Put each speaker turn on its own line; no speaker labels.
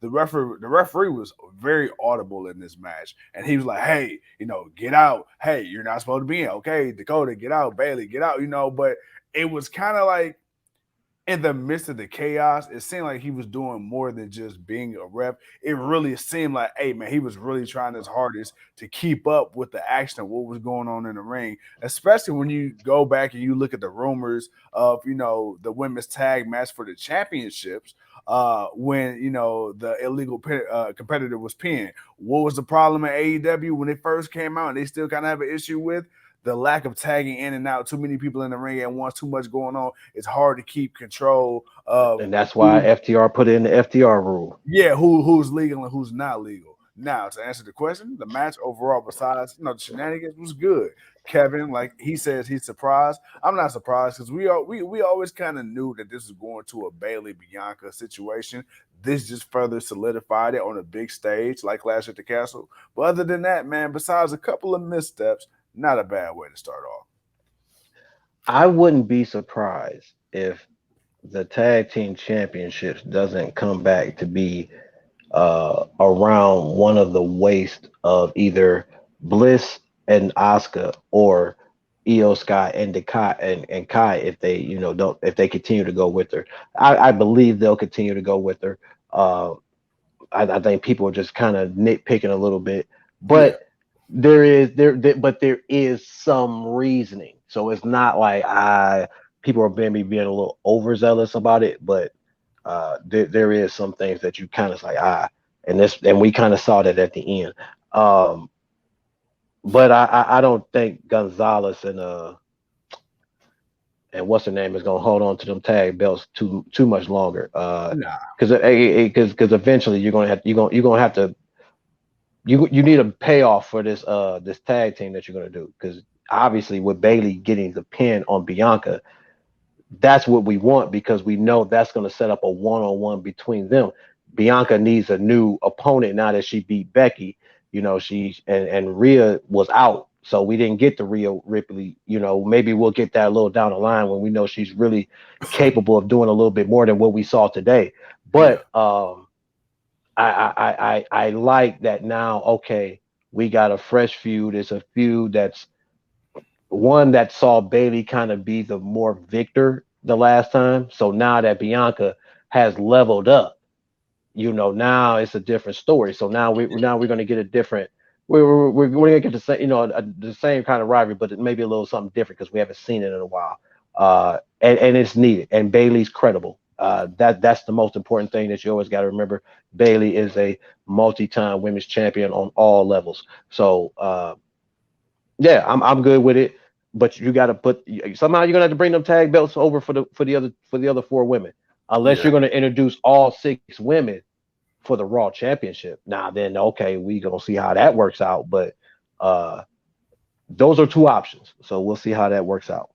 referee. The referee was very audible in this match, and he was like, "Hey, get out. Hey, you're not supposed to be in. Okay, Dakota, get out. Bayley, get out." But it was kind of like in the midst of the chaos, it seemed like he was doing more than just being a ref. It really seemed like, hey, man, he was really trying his hardest to keep up with the action of what was going on in the ring, especially when you go back and you look at the rumors of, the women's tag match for the championships when, the illegal competitor was pinned. What was the problem at AEW when it first came out and they still kind of have an issue with? The lack of tagging in and out, too many people in the ring at once, too much going on. It's hard to keep control of.
And that's why FTR put in the FTR rule.
Yeah, who's legal and who's not legal. Now, to answer the question, the match overall, besides the shenanigans, was good. Kevin, like he says, he's surprised. I'm not surprised because we always kind of knew that this was going to a Bayley Bianca situation. This just further solidified it on a big stage like Clash at the Castle. But other than that, man, besides a couple of missteps, not a bad way to start off.
I wouldn't be surprised if the tag team championships doesn't come back to be around one of the waist of either Bliss and Asuka or Iyo Sky and Kai if they don't if they continue to go with her. I believe they'll continue to go with her. I think people are just kind of nitpicking a little bit, but. Yeah. There is some reasoning, so it's not like people are being a little overzealous about it, but there is some things that you kind of like and we kind of saw that at the end. But I don't think Gonzalez and what's her name is gonna hold on to them tag belts too much longer. Because eventually you're gonna have to. You need a payoff for this this tag team that you're gonna do, because obviously with Bayley getting the pin on Bianca, that's what we want, because we know that's gonna set up a one-on-one between them. Bianca needs a new opponent now that she beat Becky. She and Rhea was out, so we didn't get the Rhea Ripley. Maybe we'll get that a little down the line when we know she's really capable of doing a little bit more than what we saw today. But I like that now. Okay, we got a fresh feud. It's a feud that's one that saw Bayley kind of be the more victor the last time. So now that Bianca has leveled up, now it's a different story. So now we're going to get a different. We're going to get the same, the same kind of rivalry, but it may be a little something different because we haven't seen it in a while. And it's needed. And Bayley's credible. That's the most important thing that you always got to remember. Bayley is a multi-time women's champion on all levels. So yeah, I'm good with it. But you got to somehow you're gonna have to bring them tag belts over for the other 4 women, unless you're gonna introduce all 6 women for the Raw Championship. Now then, okay, we gonna see how that works out. But those are 2 options, so we'll see how that works out.